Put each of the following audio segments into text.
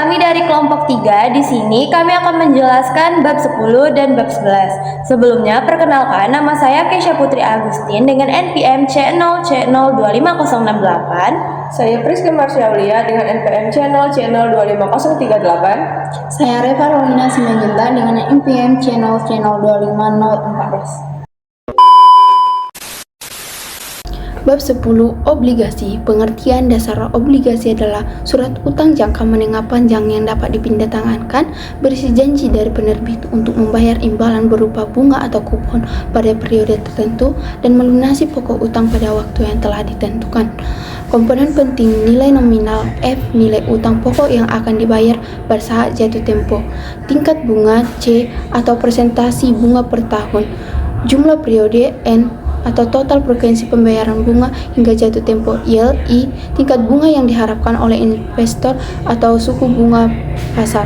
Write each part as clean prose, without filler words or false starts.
kami dari kelompok 3 di sini kami akan menjelaskan bab 10 dan bab 11. Sebelumnya, perkenalkan nama saya Kesha Putri Agustin dengan NPM C0C025068. Saya Priska Marsya dengan NPM C025038. Saya Reva Rohina Simanjuntak dengan NPM C025014. Bab 10. Obligasi. Pengertian dasar obligasi adalah surat utang jangka menengah panjang yang dapat dipindahtangankan berisi janji dari penerbit untuk membayar imbalan berupa bunga atau kupon pada periode tertentu dan melunasi pokok utang pada waktu yang telah ditentukan. Komponen penting nilai nominal F, nilai utang pokok yang akan dibayar pada saat jatuh tempo, tingkat bunga C atau persentasi bunga per tahun, jumlah periode N atau total frekuensi pembayaran bunga hingga jatuh tempo, yield I, tingkat bunga yang diharapkan oleh investor atau suku bunga pasar.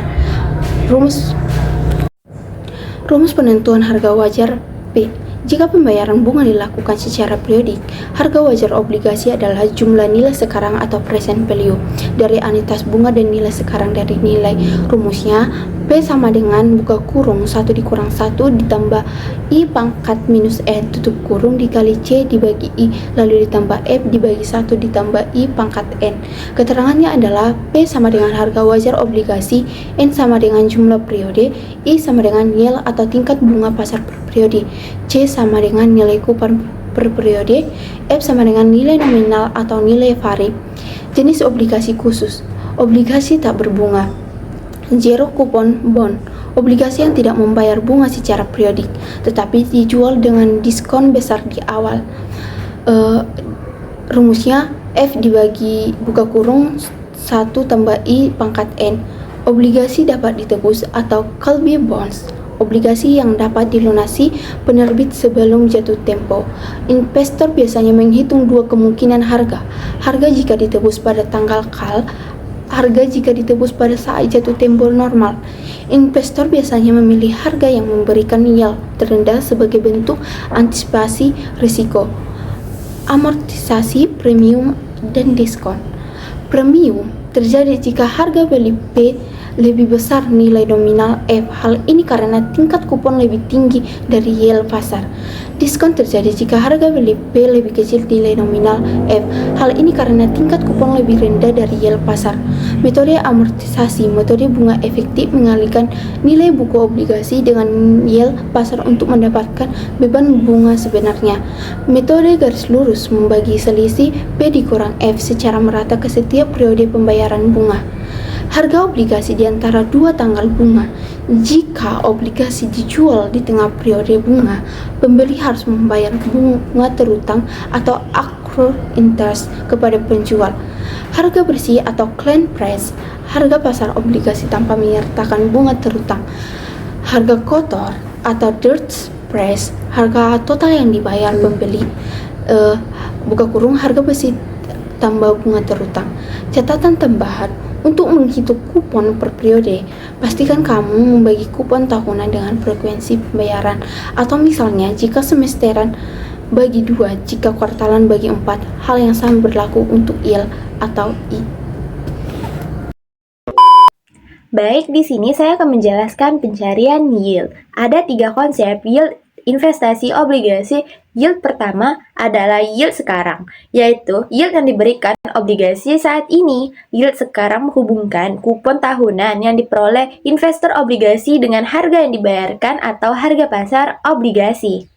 Rumus penentuan harga wajar P. Jika pembayaran bunga dilakukan secara periodik, harga wajar obligasi adalah jumlah nilai sekarang atau present value dari anitas bunga dan nilai sekarang dari nilai. Rumusnya P sama dengan buka kurung 1 dikurang 1 ditambah I pangkat minus N tutup kurung dikali C dibagi I lalu ditambah F dibagi 1 ditambah I pangkat N. Keterangannya adalah P sama dengan harga wajar obligasi, N sama dengan jumlah periode, I sama dengan yield atau tingkat bunga pasar per periode, C sama dengan nilai kupon per periode, F sama dengan nilai nominal atau nilai vari. Jenis obligasi khusus. Obligasi tak berbunga. Zero coupon bond, obligasi yang tidak membayar bunga secara periodik, tetapi dijual dengan diskon besar di awal. Rumusnya F dibagi buka kurung 1 tambah I pangkat N. Obligasi dapat ditebus atau callable bonds, obligasi yang dapat dilunasi penerbit sebelum jatuh tempo. Investor biasanya menghitung dua kemungkinan harga. Harga jika ditebus pada tanggal call, harga jika ditebus pada saat jatuh tempo normal. Investor biasanya memilih harga yang memberikan yield terendah sebagai bentuk antisipasi risiko. Amortisasi, premium, dan diskon. Premium terjadi jika harga beli P lebih besar nilai nominal F. Hal ini karena tingkat kupon lebih tinggi dari yield pasar. Diskon terjadi jika harga beli P lebih kecil nilai nominal F. Hal ini karena tingkat kupon lebih rendah dari yield pasar. Metode amortisasi, metode bunga efektif mengalihkan nilai buku obligasi dengan yield pasar untuk mendapatkan beban bunga sebenarnya. Metode garis lurus membagi selisih P dikurang F secara merata ke setiap periode pembayaran bunga. Harga obligasi di antara dua tanggal bunga. Jika obligasi dijual di tengah periode bunga, pembeli harus membayar bunga terutang atau accrued interest kepada penjual. Harga bersih atau clean price, harga pasar obligasi tanpa menyertakan bunga terutang. Harga kotor atau dirt price, harga total yang dibayar pembeli, buka kurung harga bersih tambah bunga terutang. Catatan tambahan, untuk menghitung kupon per periode, pastikan kamu membagi kupon tahunan dengan frekuensi pembayaran, atau misalnya jika semesteran bagi 2, jika kuartalan bagi 4. Hal yang sama berlaku untuk yield atau I. Baik, di sini saya akan menjelaskan pencarian yield. Ada 3 konsep yield investasi obligasi. Yield pertama adalah yield sekarang, yaitu yield yang diberikan obligasi saat ini. Yield sekarang menghubungkan kupon tahunan yang diperoleh investor obligasi dengan harga yang dibayarkan atau harga pasar obligasi.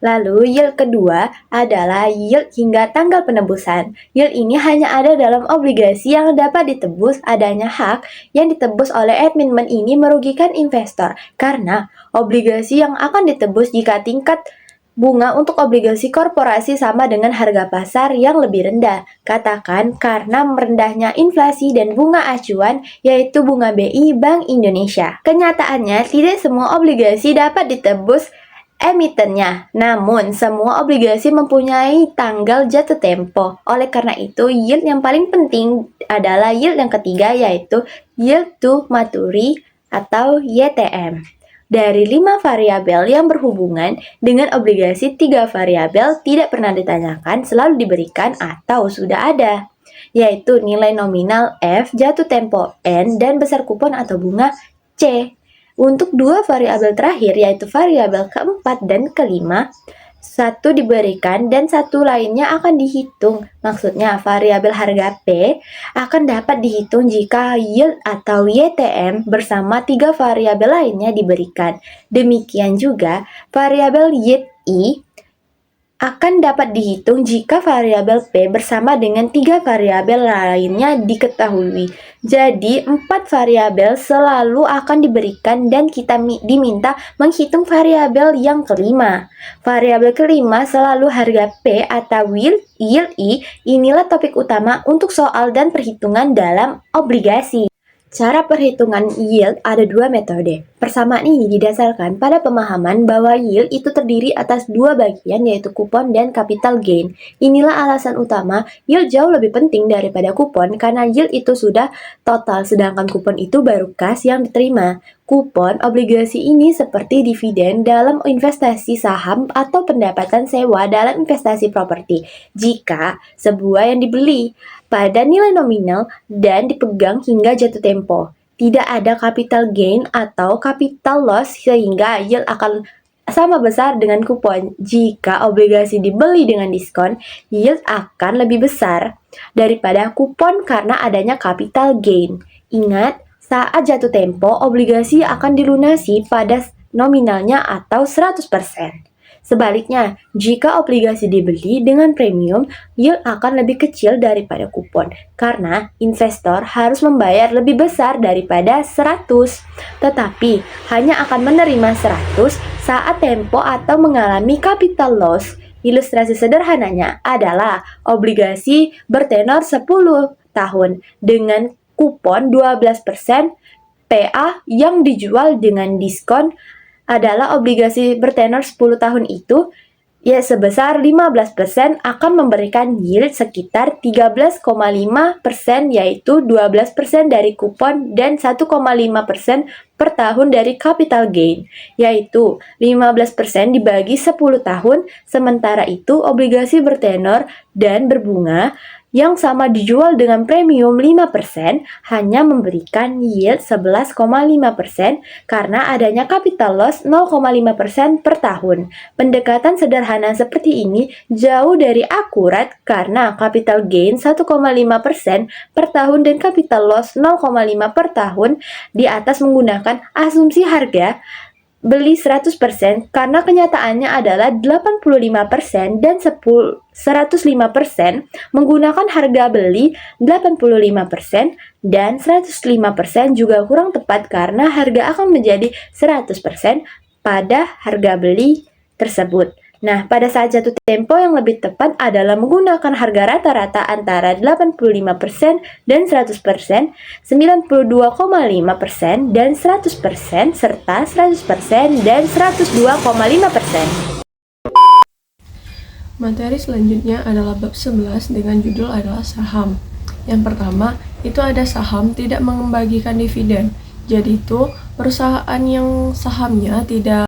Lalu yield kedua adalah yield hingga tanggal penebusan. Yield ini hanya ada dalam obligasi yang dapat ditebus. Adanya hak yang ditebus oleh admin ini merugikan investor karena obligasi yang akan ditebus jika tingkat bunga untuk obligasi korporasi sama dengan harga pasar yang lebih rendah. Katakan karena merendahnya inflasi dan bunga acuan, yaitu bunga BI Bank Indonesia. Kenyataannya tidak semua obligasi dapat ditebus emitennya, namun semua obligasi mempunyai tanggal jatuh tempo. Oleh karena itu, yield yang paling penting adalah yield yang ketiga, yaitu yield to maturity atau YTM. Dari 5 variabel yang berhubungan dengan obligasi, 3 variabel tidak pernah ditanyakan, selalu diberikan atau sudah ada. yaitu nilai nominal F, jatuh tempo N, dan besar kupon atau bunga C. Untuk dua variabel terakhir, yaitu variabel keempat dan kelima, satu diberikan dan satu lainnya akan dihitung. Maksudnya, variabel harga P akan dapat dihitung jika yield atau YTM bersama tiga variabel lainnya diberikan. Demikian juga, variabel yield I akan dapat dihitung jika variabel P bersama dengan tiga variabel lainnya diketahui. Jadi, 4 variabel selalu akan diberikan dan kita diminta menghitung variabel yang kelima. Variabel kelima selalu harga P atau yield I. Inilah topik utama untuk soal dan perhitungan dalam obligasi. Cara perhitungan yield ada dua metode. Persamaan ini didasarkan pada pemahaman bahwa yield itu terdiri atas dua bagian, yaitu kupon dan capital gain. Inilah alasan utama yield jauh lebih penting daripada kupon, karena yield itu sudah total, sedangkan kupon itu baru kas yang diterima. Kupon obligasi ini seperti dividen dalam investasi saham atau pendapatan sewa dalam investasi properti. Jika sebuah yang dibeli pada nilai nominal dan dipegang hingga jatuh tempo, tidak ada capital gain atau capital loss, sehingga yield akan sama besar dengan kupon. Jika obligasi dibeli dengan diskon, yield akan lebih besar daripada kupon karena adanya capital gain. Ingat, saat jatuh tempo, obligasi akan dilunasi pada nominalnya atau 100%. Sebaliknya, jika obligasi dibeli dengan premium, yield akan lebih kecil daripada kupon, karena investor harus membayar lebih besar daripada 100, tetapi hanya akan menerima 100 saat tempo atau mengalami capital loss. Ilustrasi sederhananya adalah obligasi bertenor 10 tahun dengan kupon 12%, PA yang dijual dengan diskon adalah obligasi bertenor 10 tahun itu sebesar 15% akan memberikan yield sekitar 13,5%, yaitu 12% dari kupon dan 1,5% per tahun dari capital gain, yaitu 15% dibagi 10 tahun, sementara itu obligasi bertenor dan berbunga yang sama dijual dengan premium 5% hanya memberikan yield 11,5% karena adanya capital loss 0,5% per tahun. Pendekatan sederhana seperti ini jauh dari akurat karena capital gain 1,5% per tahun dan capital loss 0,5 per tahun di atas menggunakan asumsi harga beli 100% karena kenyataannya adalah 85% dan 105% menggunakan harga beli 85% dan 105% juga kurang tepat karena harga akan menjadi 100% pada harga beli tersebut. Nah, pada saat jatuh tempo yang lebih tepat adalah menggunakan harga rata-rata antara 85% dan 100%, 92,5% dan 100%, serta 100% dan 102,5%. Materi selanjutnya adalah bab 11 dengan judul adalah saham. Yang pertama, itu ada saham tidak membagikan dividen. Jadi itu perusahaan yang sahamnya tidak